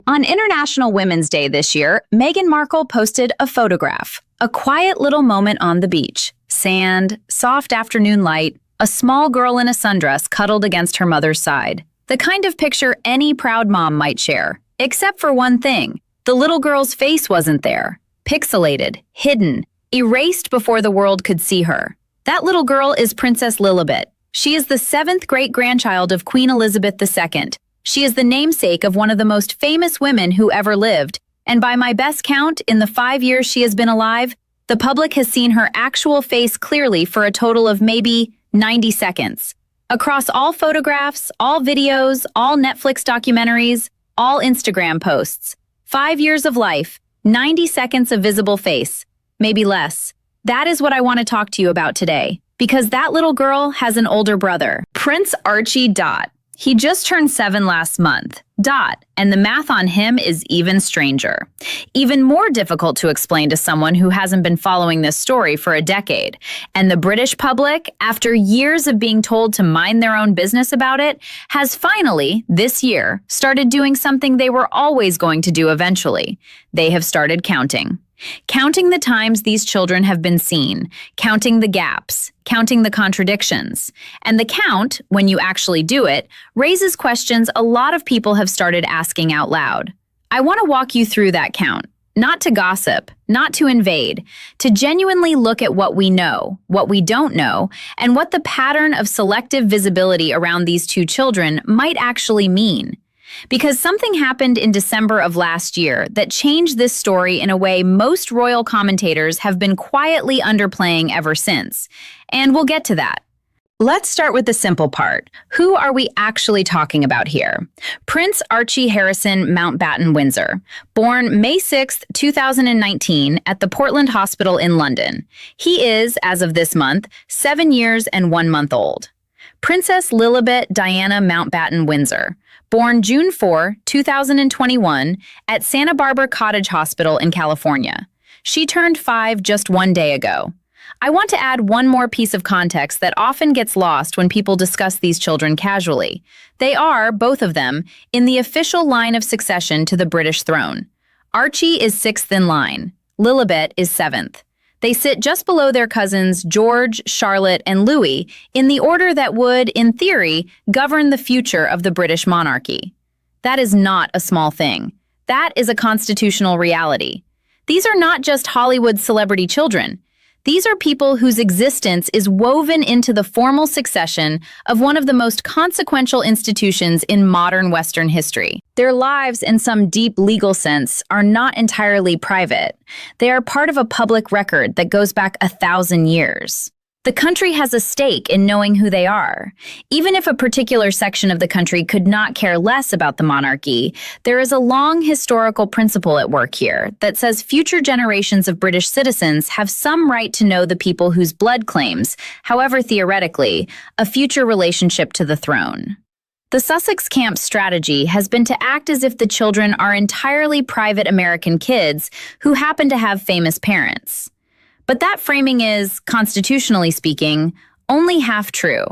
On International Women's Day this year, Meghan Markle posted a photograph. A quiet little moment on the beach. Sand, soft afternoon light, a small girl in a sundress cuddled against her mother's side. The kind of picture any proud mom might share. Except for one thing. The little girl's face wasn't there. Pixelated, hidden, erased before the world could see her. That little girl is Princess Lilibet. She is the seventh great-grandchild of Queen Elizabeth II. She is the namesake of one of the most famous women who ever lived, and by my best count, in the 5 years she has been alive, the public has seen her actual face clearly for a total of maybe 90 seconds. Across all photographs, all videos, all Netflix documentaries, all Instagram posts. 5 years of life, 90 seconds of visible face, maybe less. That is what I want to talk to you about today, because that little girl has an older brother, Prince Archie. He just turned 7 last month. And the math on him is even stranger. Even more difficult to explain to someone who hasn't been following this story for a decade. And the British public, after years of being told to mind their own business about it, has finally, this year, started doing something they were always going to do eventually. They have started counting. Counting the times these children have been seen, counting the gaps, counting the contradictions. And the count, when you actually do it, raises questions a lot of people have started asking out loud. I want to walk you through that count, not to gossip, not to invade, to genuinely look at what we know, what we don't know, and what the pattern of selective visibility around these two children might actually mean. Because something happened in December of last year that changed this story in a way most royal commentators have been quietly underplaying ever since. And we'll get to that. Let's start with the simple part. Who are we actually talking about here? Prince Archie Harrison Mountbatten Windsor, born May 6, 2019 at the Portland Hospital in London. He is, as of this month, 7 years and 1 month old. Princess Lilibet Diana Mountbatten Windsor, born June 4, 2021 at Santa Barbara Cottage Hospital in California. She turned 5 just 1 day ago. I want to add one more piece of context that often gets lost when people discuss these children casually. They are, both of them, in the official line of succession to the British throne. Archie is 6th in line. Lilibet is 7th. They sit just below their cousins George, Charlotte, and Louis in the order that would, in theory, govern the future of the British monarchy. That is not a small thing. That is a constitutional reality. These are not just Hollywood celebrity children. These are people whose existence is woven into the formal succession of one of the most consequential institutions in modern Western history. Their lives, in some deep legal sense, are not entirely private. They are part of a public record that goes back 1,000 years. The country has a stake in knowing who they are. Even if a particular section of the country could not care less about the monarchy, there is a long historical principle at work here that says future generations of British citizens have some right to know the people whose blood claims, however theoretically, a future relationship to the throne. The Sussex camp's strategy has been to act as if the children are entirely private American kids who happen to have famous parents. But that framing is, constitutionally speaking, only half true.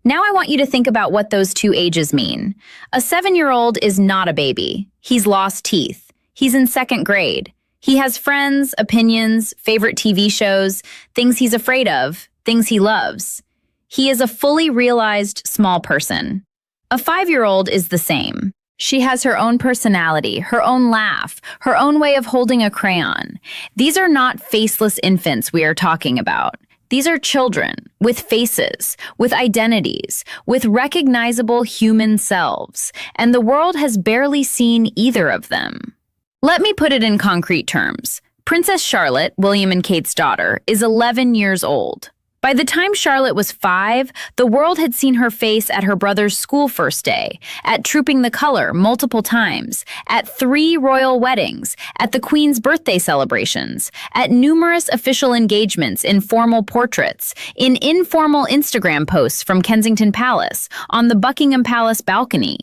Now I want you to think about what those two ages mean. A 7-year-old is not a baby. He's lost teeth. He's in 2nd grade. He has friends, opinions, favorite TV shows, things he's afraid of, things he loves. He is a fully realized small person. A 5-year-old is the same. She has her own personality, her own laugh, her own way of holding a crayon. These are not faceless infants we are talking about. These are children with faces, with identities, with recognizable human selves, and the world has barely seen either of them. Let me put it in concrete terms. Princess Charlotte, William and Kate's daughter, is 11 years old. By the time Charlotte was 5, the world had seen her face at her brother's school first day, at Trooping the Color multiple times, at 3 royal weddings, at the Queen's birthday celebrations, at numerous official engagements in formal portraits, in informal Instagram posts from Kensington Palace, on the Buckingham Palace balcony.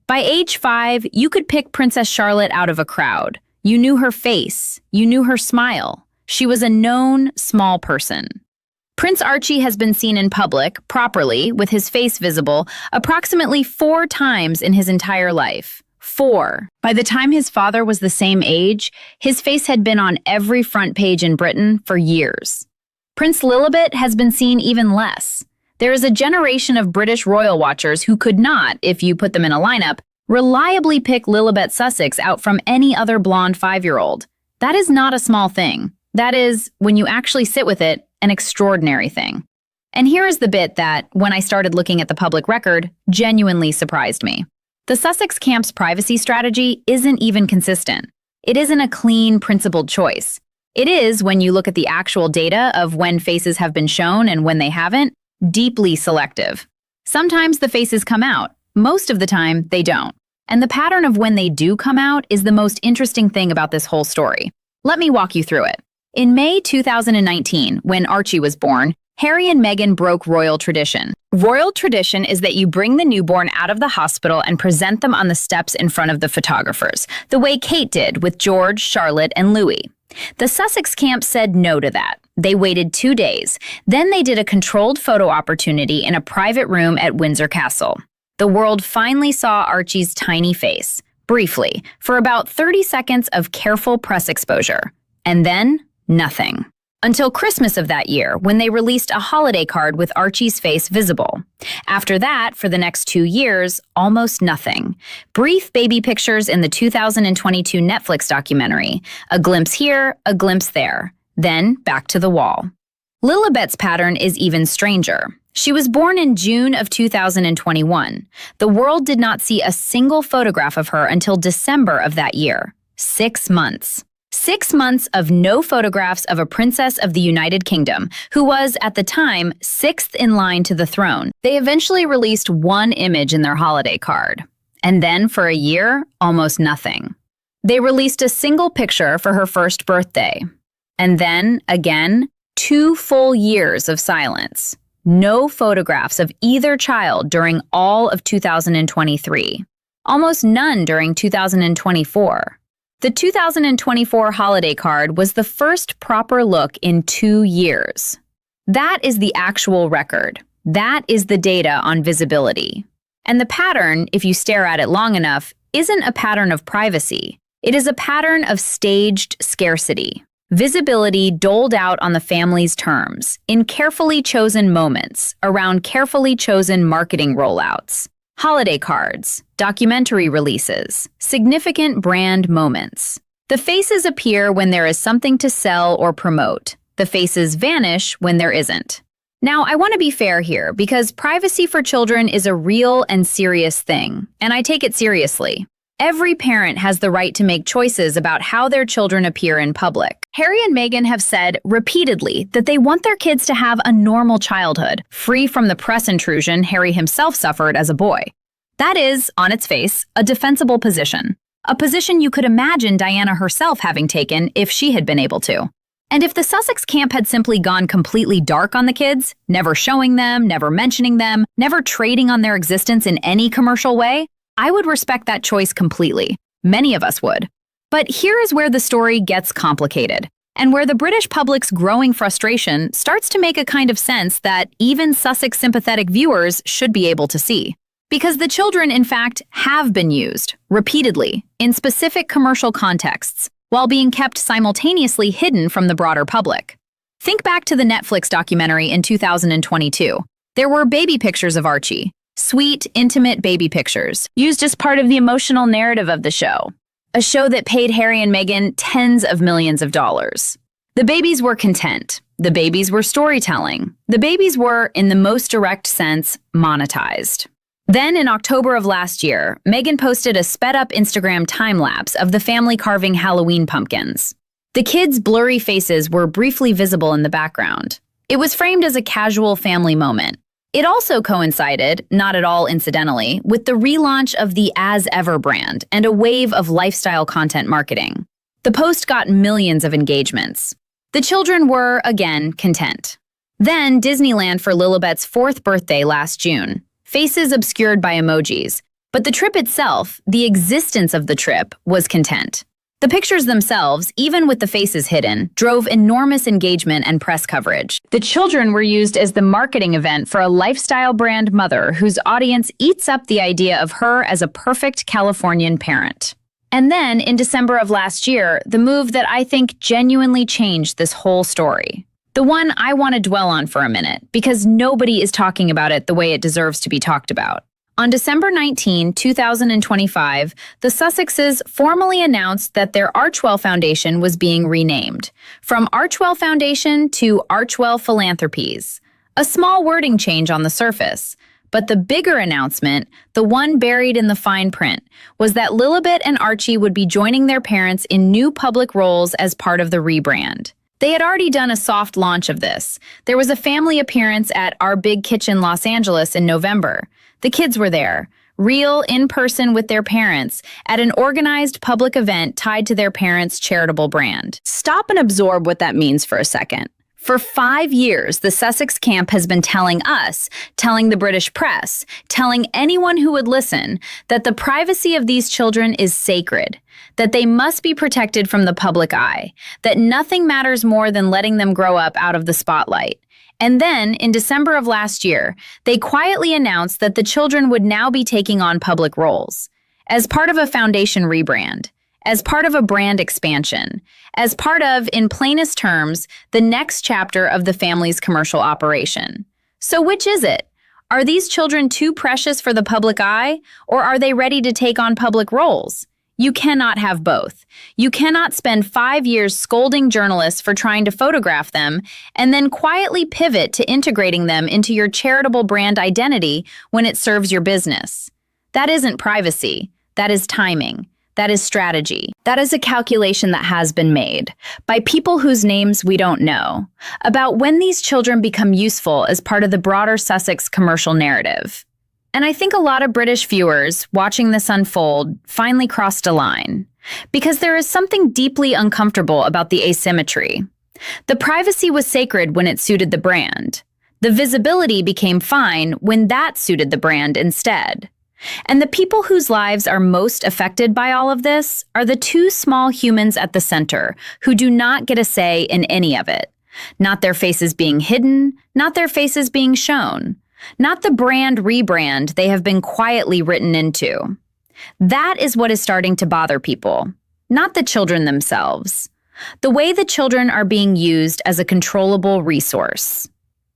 By age 5, you could pick Princess Charlotte out of a crowd. You knew her face. You knew her smile. She was a known, small person. Prince Archie has been seen in public, properly, with his face visible, approximately 4 times in his entire life. 4. By the time his father was the same age, his face had been on every front page in Britain for years. Prince Lilibet has been seen even less. There is a generation of British royal watchers who could not, if you put them in a lineup, reliably pick Lilibet Sussex out from any other blonde 5-year-old. That is not a small thing. That is, when you actually sit with it, an extraordinary thing. And here is the bit that, when I started looking at the public record, genuinely surprised me. The Sussex camp's privacy strategy isn't even consistent. It isn't a clean, principled choice. It is, when you look at the actual data of when faces have been shown and when they haven't, deeply selective. Sometimes the faces come out. Most of the time, they don't. And the pattern of when they do come out is the most interesting thing about this whole story. Let me walk you through it. In May 2019, when Archie was born, Harry and Meghan broke royal tradition. Royal tradition is that you bring the newborn out of the hospital and present them on the steps in front of the photographers, the way Kate did with George, Charlotte, and Louis. The Sussex camp said no to that. They waited 2 days. Then they did a controlled photo opportunity in a private room at Windsor Castle. The world finally saw Archie's tiny face, briefly, for about 30 seconds of careful press exposure. And then, nothing. Until Christmas of that year, when they released a holiday card with Archie's face visible. After that, for the next 2 years, almost nothing. Brief baby pictures in the 2022 Netflix documentary. A glimpse here, a glimpse there. Then, back to the wall. Lilibet's pattern is even stranger. She was born in June of 2021. The world did not see a single photograph of her until December of that year. 6 months. 6 months of no photographs of a princess of the United Kingdom, who was, at the time, 6th in line to the throne. They eventually released one image in their holiday card. And then, for a year, almost nothing. They released a single picture for her first birthday. And then, again, 2 full years of silence. No photographs of either child during all of 2023. Almost none during 2024. The 2024 holiday card was the first proper look in 2 years. That is the actual record. That is the data on visibility. And the pattern, if you stare at it long enough, isn't a pattern of privacy. It is a pattern of staged scarcity. Visibility doled out on the family's terms, in carefully chosen moments, around carefully chosen marketing rollouts. Holiday cards, documentary releases, significant brand moments. The faces appear when there is something to sell or promote. The faces vanish when there isn't. Now, I want to be fair here, because privacy for children is a real and serious thing, and I take it seriously. Every parent has the right to make choices about how their children appear in public. Harry and Meghan have said repeatedly that they want their kids to have a normal childhood, free from the press intrusion Harry himself suffered as a boy. That is, on its face, a defensible position. A position you could imagine Diana herself having taken if she had been able to. And if the Sussex camp had simply gone completely dark on the kids, never showing them, never mentioning them, never trading on their existence in any commercial way, I would respect that choice completely. Many of us would. But here is where the story gets complicated, and where the British public's growing frustration starts to make a kind of sense that even Sussex sympathetic viewers should be able to see. Because the children, in fact, have been used, repeatedly, in specific commercial contexts, while being kept simultaneously hidden from the broader public. Think back to the Netflix documentary in 2022. There were baby pictures of Archie. Sweet, intimate baby pictures, used as part of the emotional narrative of the show. A show that paid Harry and Meghan tens of millions of dollars. The babies were content. The babies were storytelling. The babies were, in the most direct sense, monetized. Then, in October of last year, Meghan posted a sped-up Instagram time-lapse of the family carving Halloween pumpkins. The kids' blurry faces were briefly visible in the background. It was framed as a casual family moment. It also coincided, not at all incidentally, with the relaunch of the As Ever brand and a wave of lifestyle content marketing. The post got millions of engagements. The children were, again, content. Then, Disneyland for Lilibet's 4th birthday last June. Faces obscured by emojis. But the trip itself, the existence of the trip, was content. The pictures themselves, even with the faces hidden, drove enormous engagement and press coverage. The children were used as the marketing event for a lifestyle brand mother whose audience eats up the idea of her as a perfect Californian parent. And then, in December of last year, the move that I think genuinely changed this whole story. The one I want to dwell on for a minute, because nobody is talking about it the way it deserves to be talked about. On December 19, 2025, the Sussexes formally announced that their Archewell Foundation was being renamed, from Archewell Foundation to Archewell Philanthropies. A small wording change on the surface, but the bigger announcement, the one buried in the fine print, was that Lilibet and Archie would be joining their parents in new public roles as part of the rebrand. They had already done a soft launch of this. There was a family appearance at Our Big Kitchen Los Angeles in November. The kids were there, real, in person with their parents, at an organized public event tied to their parents' charitable brand. Stop and absorb what that means for a second. For 5 years, the Sussex camp has been telling us, telling the British press, telling anyone who would listen, that the privacy of these children is sacred, that they must be protected from the public eye, that nothing matters more than letting them grow up out of the spotlight. And then, in December of last year, they quietly announced that the children would now be taking on public roles. As part of a foundation rebrand, as part of a brand expansion, as part of, in plainest terms, the next chapter of the family's commercial operation. So which is it? Are these children too precious for the public eye, or are they ready to take on public roles? You cannot have both. You cannot spend 5 years scolding journalists for trying to photograph them and then quietly pivot to integrating them into your charitable brand identity when it serves your business. That isn't privacy. That is timing. That is strategy. That is a calculation that has been made by people whose names we don't know about when these children become useful as part of the broader Sussex commercial narrative. And I think a lot of British viewers watching this unfold finally crossed a line, because there is something deeply uncomfortable about the asymmetry. The privacy was sacred when it suited the brand. The visibility became fine when that suited the brand instead. And the people whose lives are most affected by all of this are the two small humans at the center who do not get a say in any of it. Not their faces being hidden, not their faces being shown. Not the brand rebrand they have been quietly written into. That is what is starting to bother people, not the children themselves. The way the children are being used as a controllable resource.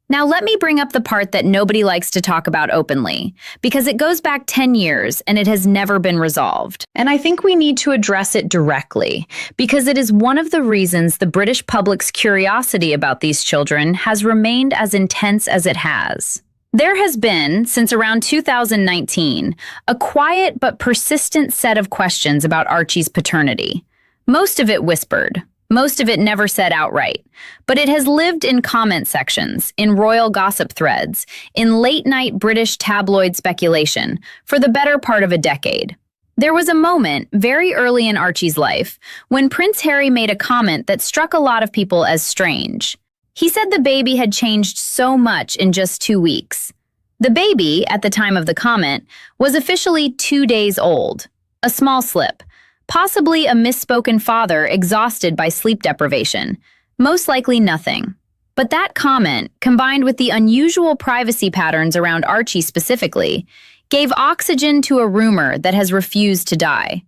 Now let me bring up the part that nobody likes to talk about openly, because it goes back 10 years and it has never been resolved. And I think we need to address it directly, because it is one of the reasons the British public's curiosity about these children has remained as intense as it has. There has been, since around 2019, a quiet but persistent set of questions about Archie's paternity. Most of it whispered. Most of it never said outright. But it has lived in comment sections, in royal gossip threads, in late-night British tabloid speculation, for the better part of a decade. There was a moment, very early in Archie's life, when Prince Harry made a comment that struck a lot of people as strange. He said the baby had changed so much in just 2 weeks. The baby, at the time of the comment, was officially 2 days old. A small slip. Possibly a misspoken father exhausted by sleep deprivation. Most likely nothing. But that comment, combined with the unusual privacy patterns around Archie specifically, gave oxygen to a rumor that has refused to die.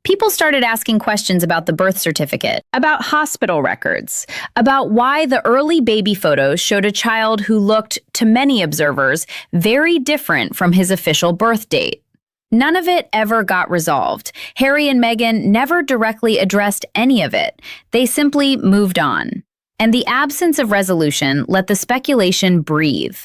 People started asking questions about the birth certificate, about hospital records, about why the early baby photos showed a child who looked, to many observers, very different from his official birth date. None of it ever got resolved. Harry and Meghan never directly addressed any of it. They simply moved on. And the absence of resolution let the speculation breathe.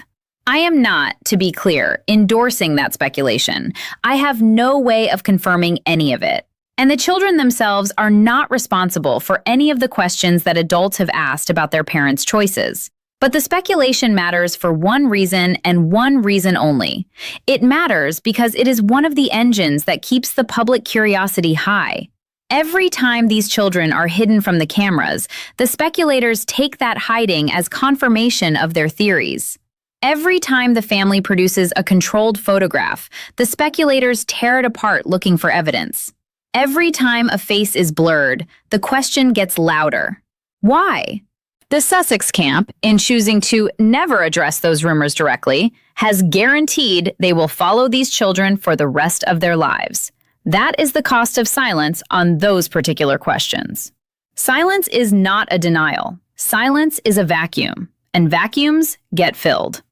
I am not, to be clear, endorsing that speculation. I have no way of confirming any of it. And the children themselves are not responsible for any of the questions that adults have asked about their parents' choices. But the speculation matters for one reason and one reason only. It matters because it is one of the engines that keeps the public curiosity high. Every time these children are hidden from the cameras, the speculators take that hiding as confirmation of their theories. Every time the family produces a controlled photograph, the speculators tear it apart looking for evidence. Every time a face is blurred, the question gets louder. Why? The Sussex camp, in choosing to never address those rumors directly, has guaranteed they will follow these children for the rest of their lives. That is the cost of silence on those particular questions. Silence is not a denial. Silence is a vacuum, and vacuums get filled.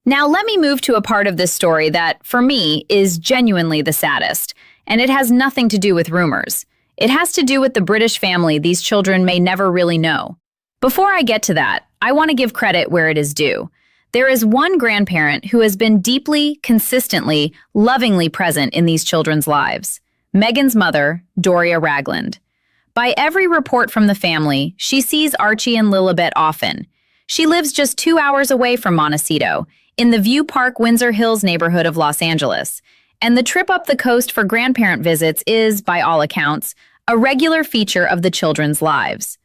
Now let me move to a part of this story that, for me, is genuinely the saddest, and it has nothing to do with rumors. It has to do with the British family these children may never really know. Before I get to that, I want to give credit where it is due. There is one grandparent who has been deeply, consistently, lovingly present in these children's lives. Meghan's mother, Doria Ragland. By every report from the family, she sees Archie and Lilibet often. She lives just 2 hours away from Montecito, in the View Park, Windsor Hills neighborhood of Los Angeles. And the trip up the coast for grandparent visits is, by all accounts, a regular feature of the children's lives.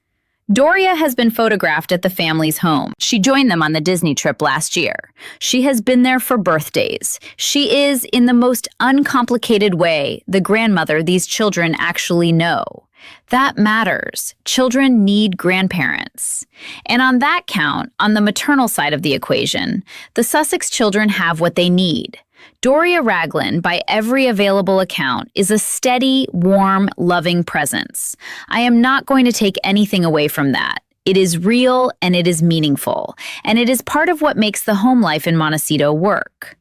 Doria has been photographed at the family's home. She joined them on the Disney trip last year. She has been there for birthdays. She is, in the most uncomplicated way, the grandmother these children actually know. That matters. Children need grandparents. And on that count, on the maternal side of the equation, the Sussex children have what they need. Doria Ragland, by every available account, is a steady, warm, loving presence. I am not going to take anything away from that. It is real and it is meaningful, and it is part of what makes the home life in Montecito work.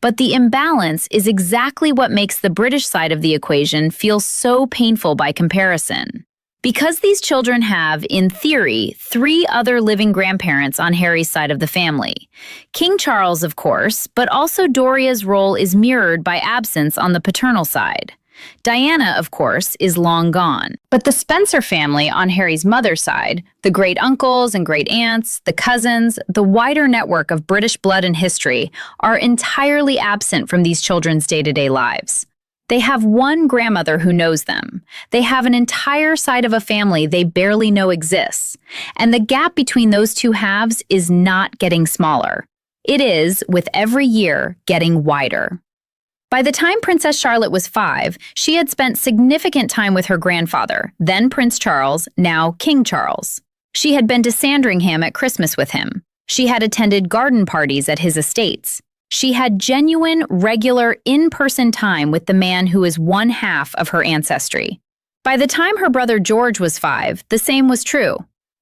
But the imbalance is exactly what makes the British side of the equation feel so painful by comparison. Because these children have, in theory, 3 other living grandparents on Harry's side of the family. King Charles, of course, but also Doria's role is mirrored by absence on the paternal side. Diana, of course, is long gone. But the Spencer family on Harry's mother's side, the great-uncles and great-aunts, the cousins, the wider network of British blood and history, are entirely absent from these children's day-to-day lives. They have one grandmother who knows them. They have an entire side of a family they barely know exists. And the gap between those two halves is not getting smaller. It is, with every year, getting wider. By the time Princess Charlotte was 5, she had spent significant time with her grandfather, then Prince Charles, now King Charles. She had been to Sandringham at Christmas with him. She had attended garden parties at his estates. She had genuine, regular, in-person time with the man who is one half of her ancestry. By the time her brother George was 5, the same was true.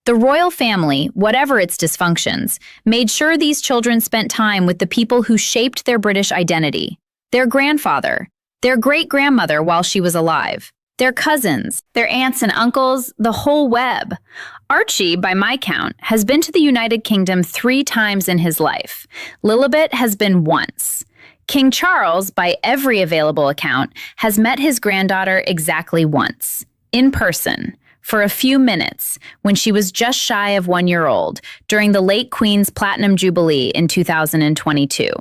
The royal family, whatever its dysfunctions, made sure these children spent time with the people who shaped their British identity. Their grandfather, their great-grandmother while she was alive, their cousins, their aunts and uncles, the whole web. Archie, by my count, has been to the United Kingdom 3 times in his life. Lilibet has been once. King Charles, by every available account, has met his granddaughter exactly once, in person, for a few minutes, when she was just shy of 1 year old, during the late Queen's Platinum Jubilee in 2022.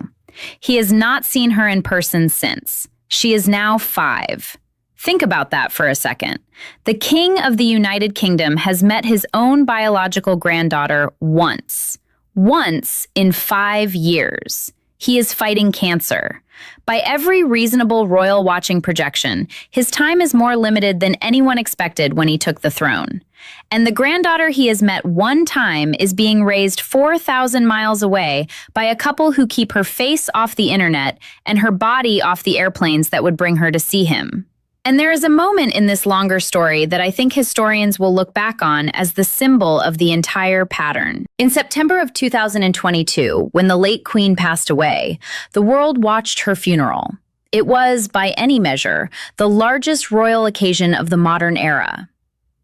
He has not seen her in person since. She is now 5. Think about that for a second. The King of the United Kingdom has met his own biological granddaughter once. Once in 5 years. He is fighting cancer. By every reasonable royal watching projection, his time is more limited than anyone expected when he took the throne. And the granddaughter he has met one time is being raised 4,000 miles away by a couple who keep her face off the internet and her body off the airplanes that would bring her to see him. And there is a moment in this longer story that I think historians will look back on as the symbol of the entire pattern. In September of 2022, when the late Queen passed away, the world watched her funeral. It was, by any measure, the largest royal occasion of the modern era.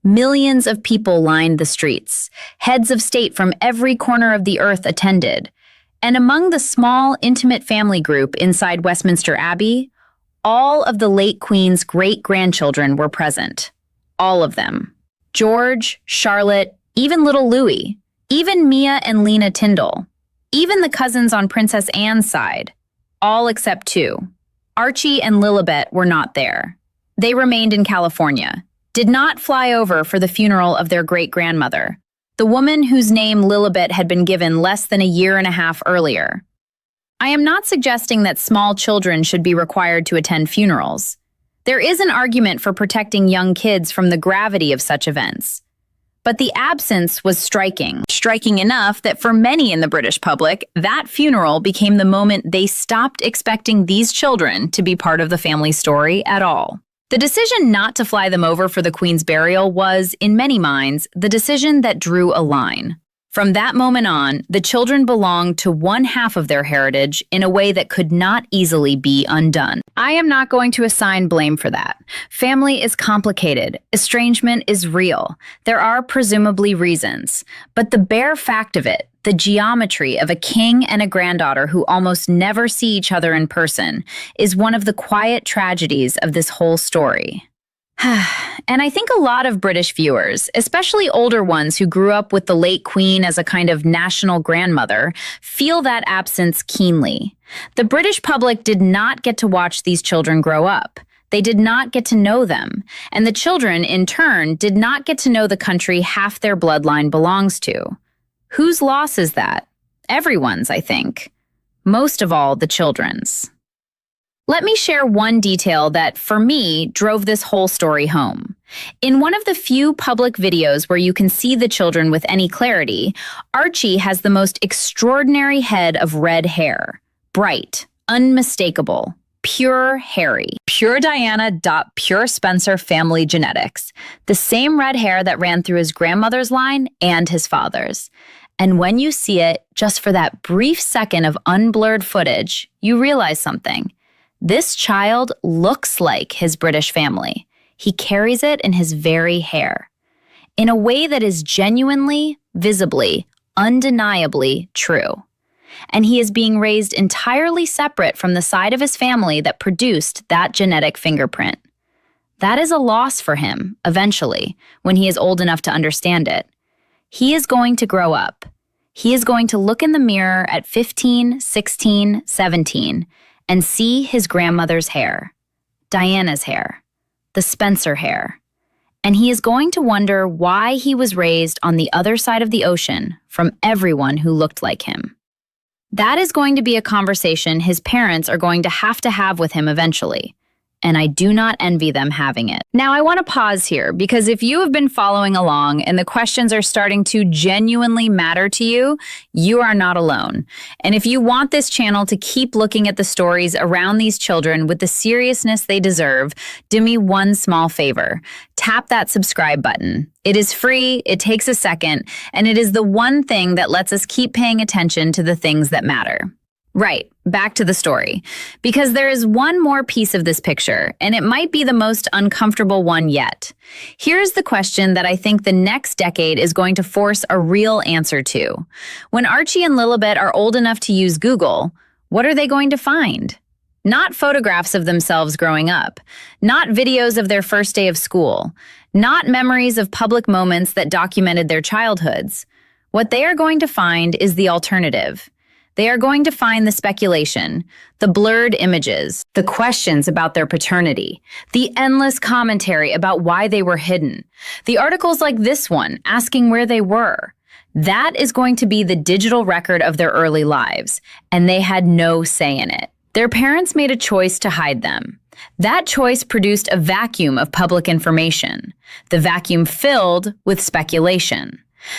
Millions of people lined the streets. Heads of state from every corner of the earth attended. And among the small, intimate family group inside Westminster Abbey, all of the late Queen's great-grandchildren were present. All of them. George, Charlotte, even little Louis, even Mia and Lena Tyndall, even the cousins on Princess Anne's side, all except 2. Archie and Lilibet were not there. They remained in California, did not fly over for the funeral of their great-grandmother, the woman whose name Lilibet had been given less than a year and a half earlier. I am not suggesting that small children should be required to attend funerals. There is an argument for protecting young kids from the gravity of such events. But the absence was striking enough that for many in the British public, that funeral became the moment they stopped expecting these children to be part of the family story at all. The decision not to fly them over for the Queen's burial was, in many minds, the decision that drew a line. From that moment on, the children belonged to one half of their heritage in a way that could not easily be undone. I am not going to assign blame for that. Family is complicated. Estrangement is real. There are presumably reasons. But the bare fact of it, the geometry of a king and a granddaughter who almost never see each other in person, is one of the quiet tragedies of this whole story. And I think a lot of British viewers, especially older ones who grew up with the late Queen as a kind of national grandmother, feel that absence keenly. The British public did not get to watch these children grow up. They did not get to know them. And the children, in turn, did not get to know the country half their bloodline belongs to. Whose loss is that? Everyone's, I think. Most of all, the children's. Let me share one detail that, for me, drove this whole story home. In one of the few public videos where you can see the children with any clarity, Archie has the most extraordinary head of red hair. Bright, unmistakable, pure hairy. Pure Diana. Pure Spencer family genetics. The same red hair that ran through his grandmother's line and his father's. And when you see it, just for that brief second of unblurred footage, you realize something. This child looks like his British family. He carries it in his very hair. In a way that is genuinely, visibly, undeniably true. And he is being raised entirely separate from the side of his family that produced that genetic fingerprint. That is a loss for him, eventually, when he is old enough to understand it. He is going to grow up. He is going to look in the mirror at 15, 16, 17, and see his grandmother's hair, Diana's hair, the Spencer hair. And he is going to wonder why he was raised on the other side of the ocean from everyone who looked like him. That is going to be a conversation his parents are going to have with him eventually. And I do not envy them having it. Now, I want to pause here because if you have been following along and the questions are starting to genuinely matter to you, you are not alone. And if you want this channel to keep looking at the stories around these children with the seriousness they deserve, do me one small favor. Tap that subscribe button. It is free, it takes a second, and it is the one thing that lets us keep paying attention to the things that matter. Right, back to the story. Because there is one more piece of this picture, and it might be the most uncomfortable one yet. Here's the question that I think the next decade is going to force a real answer to. When Archie and Lilibet are old enough to use Google, what are they going to find? Not photographs of themselves growing up, not videos of their first day of school, not memories of public moments that documented their childhoods. What they are going to find is the alternative. They are going to find the speculation, the blurred images, the questions about their paternity, the endless commentary about why they were hidden, the articles like this one asking where they were. That is going to be the digital record of their early lives, and they had no say in it. Their parents made a choice to hide them. That choice produced a vacuum of public information. The vacuum filled with speculation.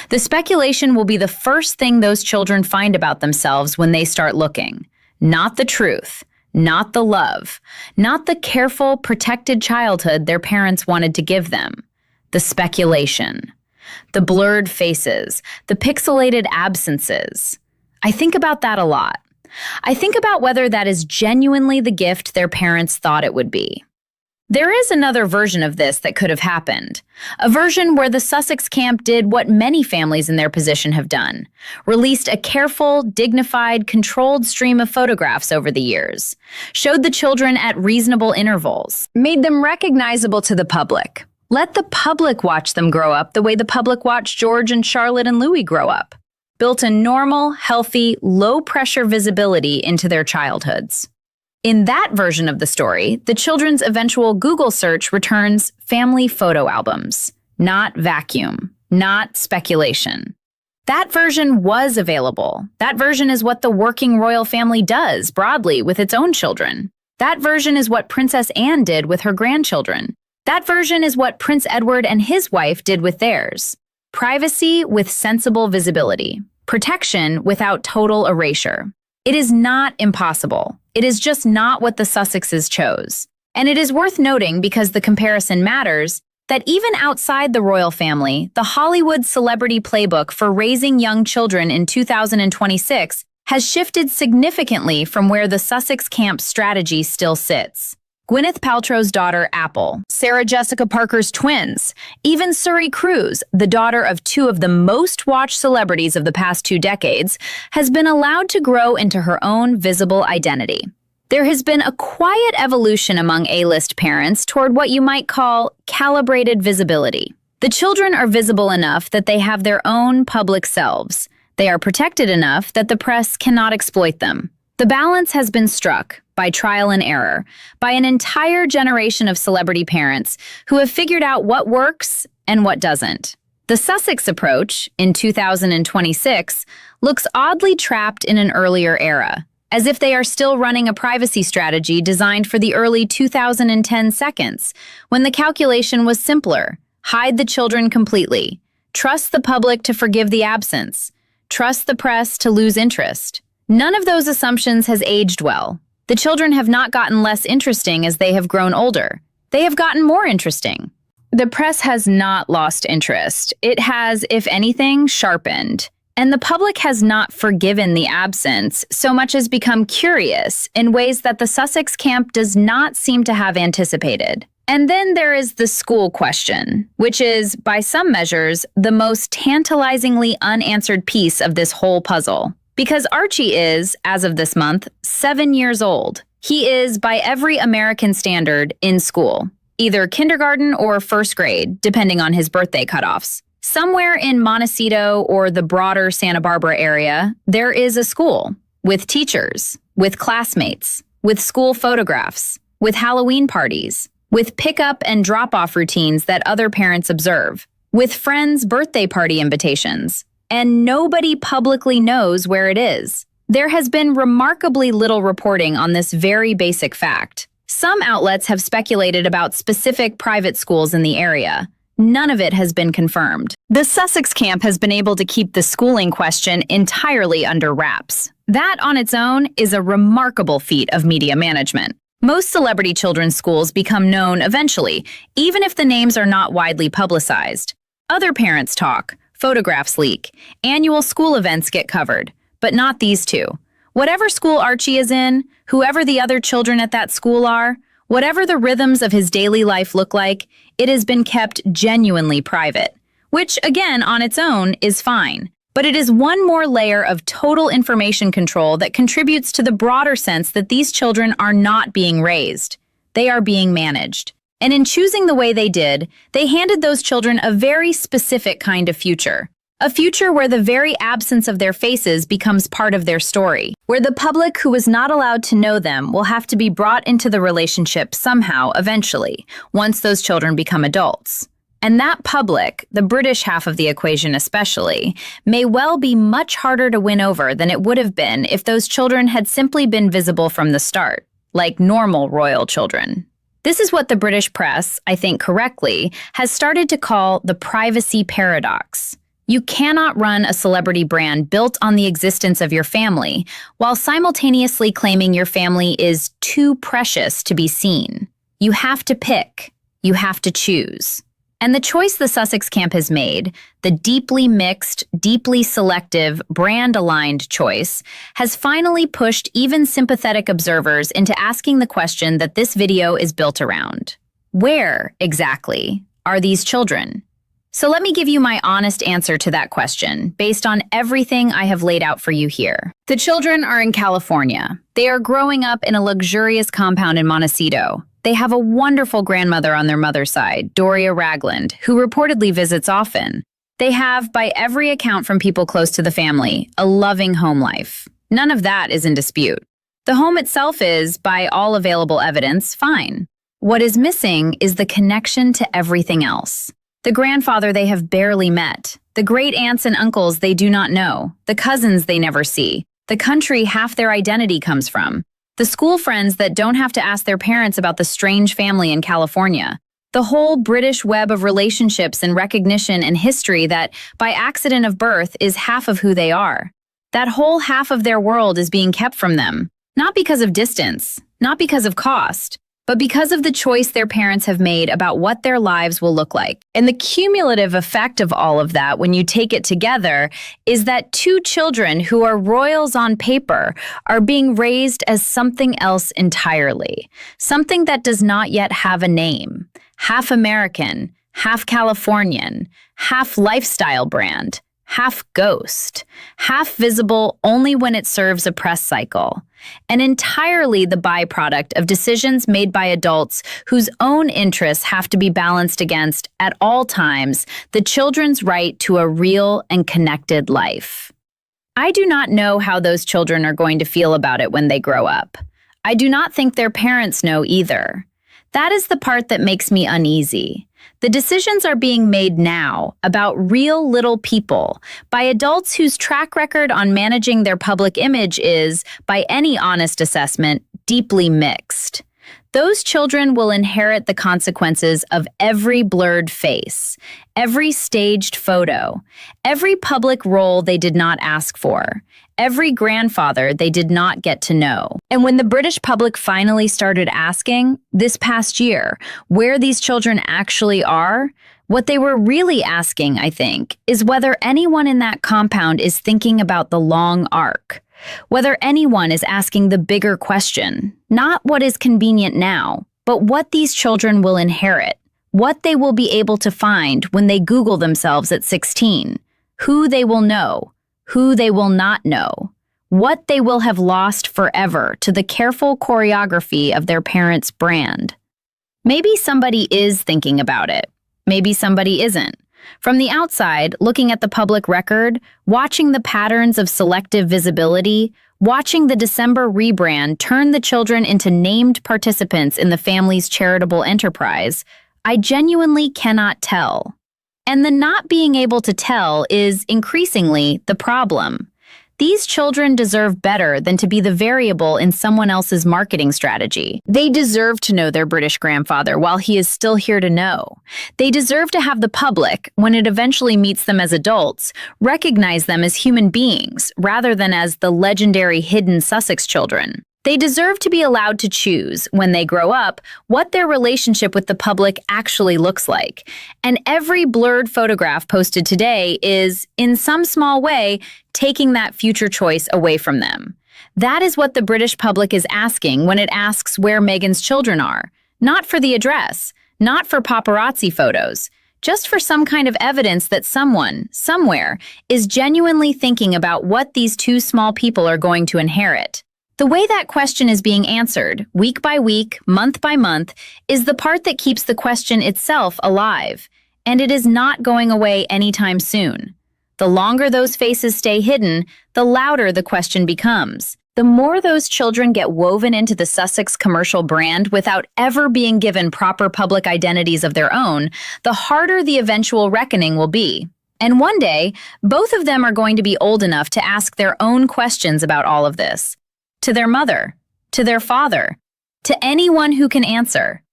The speculation will be the first thing those children find about themselves when they start looking. Not the truth, not the love, not the careful, protected childhood their parents wanted to give them. The speculation. The blurred faces, the pixelated absences. I think about that a lot. I think about whether that is genuinely the gift their parents thought it would be. There is another version of this that could have happened. A version where the Sussex camp did what many families in their position have done. Released a careful, dignified, controlled stream of photographs over the years. Showed the children at reasonable intervals. Made them recognizable to the public. Let the public watch them grow up the way the public watched George and Charlotte and Louis grow up. Built a normal, healthy, low-pressure visibility into their childhoods. In that version of the story, the children's eventual Google search returns family photo albums, not vacuum, not speculation. That version was available. That version is what the working royal family does, broadly, with its own children. That version is what Princess Anne did with her grandchildren. That version is what Prince Edward and his wife did with theirs. Privacy with sensible visibility. Protection without total erasure. It is not impossible. It is just not what the Sussexes chose. And it is worth noting, because the comparison matters, that even outside the royal family, the Hollywood celebrity playbook for raising young children in 2026 has shifted significantly from where the Sussex camp's strategy still sits. Gwyneth Paltrow's daughter, Apple, Sarah Jessica Parker's twins, even Suri Cruise, the daughter of two of the most-watched celebrities of the past 2 decades, has been allowed to grow into her own visible identity. There has been a quiet evolution among A-list parents toward what you might call calibrated visibility. The children are visible enough that they have their own public selves. They are protected enough that the press cannot exploit them. The balance has been struck, by trial and error, by an entire generation of celebrity parents who have figured out what works and what doesn't. The Sussex approach, in 2026, looks oddly trapped in an earlier era, as if they are still running a privacy strategy designed for the early 2010 seconds, when the calculation was simpler: hide the children completely, trust the public to forgive the absence, trust the press to lose interest. None of those assumptions has aged well. The children have not gotten less interesting as they have grown older. They have gotten more interesting. The press has not lost interest. It has, if anything, sharpened. And the public has not forgiven the absence so much as become curious in ways that the Sussex camp does not seem to have anticipated. And then there is the school question, which is, by some measures, the most tantalizingly unanswered piece of this whole puzzle. Because Archie is, as of this month, 7 years old. He is, by every American standard, in school, either kindergarten or first grade, depending on his birthday cutoffs. Somewhere in Montecito or the broader Santa Barbara area, there is a school, with teachers, with classmates, with school photographs, with Halloween parties, with pickup and drop-off routines that other parents observe, with friends' birthday party invitations. And nobody publicly knows where it is. There has been remarkably little reporting on this very basic fact. Some outlets have speculated about specific private schools in the area. None of it has been confirmed. The Sussex camp has been able to keep the schooling question entirely under wraps. That on its own is a remarkable feat of media management. Most celebrity children's schools become known eventually, even if the names are not widely publicized. Other parents talk. Photographs leak. Annual school events get covered, but not these two. Whatever school Archie is in, whoever the other children at that school are, whatever the rhythms of his daily life look like, it has been kept genuinely private, which, again, on its own, is fine. But it is one more layer of total information control that contributes to the broader sense that these children are not being raised. They are being managed. And in choosing the way they did, they handed those children a very specific kind of future. A future where the very absence of their faces becomes part of their story, where the public who was not allowed to know them will have to be brought into the relationship somehow eventually, once those children become adults. And that public, the British half of the equation especially, may well be much harder to win over than it would have been if those children had simply been visible from the start, like normal royal children. This is what the British press, I think correctly, has started to call the privacy paradox. You cannot run a celebrity brand built on the existence of your family while simultaneously claiming your family is too precious to be seen. You have to pick. You have to choose. And the choice the Sussex camp has made, the deeply mixed, deeply selective, brand-aligned choice, has finally pushed even sympathetic observers into asking the question that this video is built around. Where, exactly, are these children? So let me give you my honest answer to that question, based on everything I have laid out for you here. The children are in California. They are growing up in a luxurious compound in Montecito. They have a wonderful grandmother on their mother's side, Doria Ragland, who reportedly visits often. They have, by every account from people close to the family, a loving home life. None of that is in dispute. The home itself is, by all available evidence, fine. What is missing is the connection to everything else. The grandfather they have barely met, the great aunts and uncles they do not know, the cousins they never see, the country half their identity comes from. The school friends that don't have to ask their parents about the strange family in California. The whole British web of relationships and recognition and history that, by accident of birth, is half of who they are. That whole half of their world is being kept from them, not because of distance, not because of cost, but because of the choice their parents have made about what their lives will look like. And the cumulative effect of all of that, when you take it together, is that two children who are royals on paper are being raised as something else entirely, something that does not yet have a name, half American, half Californian, half lifestyle brand, half ghost, half visible only when it serves a press cycle, and entirely the byproduct of decisions made by adults whose own interests have to be balanced against, at all times, the children's right to a real and connected life. I do not know how those children are going to feel about it when they grow up. I do not think their parents know either. That is the part that makes me uneasy. The decisions are being made now about real little people by adults whose track record on managing their public image is, by any honest assessment, deeply mixed. Those children will inherit the consequences of every blurred face, every staged photo, every public role they did not ask for, every grandfather they did not get to know. And when the British public finally started asking, this past year, where these children actually are, what they were really asking, I think, is whether anyone in that compound is thinking about the long arc. Whether anyone is asking the bigger question, not what is convenient now, but what these children will inherit, what they will be able to find when they Google themselves at 16, who they will know, who they will not know, what they will have lost forever to the careful choreography of their parents' brand. Maybe somebody is thinking about it. Maybe somebody isn't. From the outside, looking at the public record, watching the patterns of selective visibility, watching the December rebrand turn the children into named participants in the family's charitable enterprise, I genuinely cannot tell. And the not being able to tell is, increasingly, the problem. These children deserve better than to be the variable in someone else's marketing strategy. They deserve to know their British grandfather while he is still here to know. They deserve to have the public, when it eventually meets them as adults, recognize them as human beings rather than as the legendary hidden Sussex children. They deserve to be allowed to choose, when they grow up, what their relationship with the public actually looks like. And every blurred photograph posted today is, in some small way, taking that future choice away from them. That is what the British public is asking when it asks where Meghan's children are. Not for the address, not for paparazzi photos, just for some kind of evidence that someone, somewhere, is genuinely thinking about what these two small people are going to inherit. The way that question is being answered, week by week, month by month, is the part that keeps the question itself alive, and it is not going away anytime soon. The longer those faces stay hidden, the louder the question becomes. The more those children get woven into the Sussex commercial brand without ever being given proper public identities of their own, the harder the eventual reckoning will be. And one day, both of them are going to be old enough to ask their own questions about all of this. To their mother, to their father, to anyone who can answer.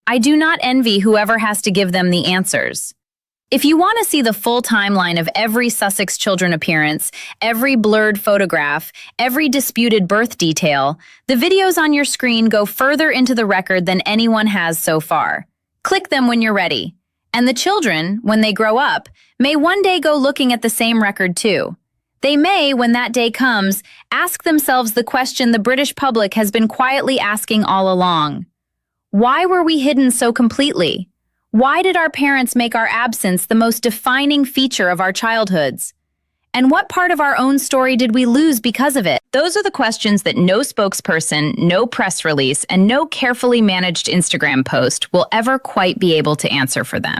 I do not envy whoever has to give them the answers. If you want to see the full timeline of every Sussex children appearance, every blurred photograph, every disputed birth detail, the videos on your screen go further into the record than anyone has so far. Click them when you're ready. And the children, when they grow up, may one day go looking at the same record too. They may, when that day comes, ask themselves the question the British public has been quietly asking all along. Why were we hidden so completely? Why did our parents make our absence the most defining feature of our childhoods? And what part of our own story did we lose because of it? Those are the questions that no spokesperson, no press release, and no carefully managed Instagram post will ever quite be able to answer for them.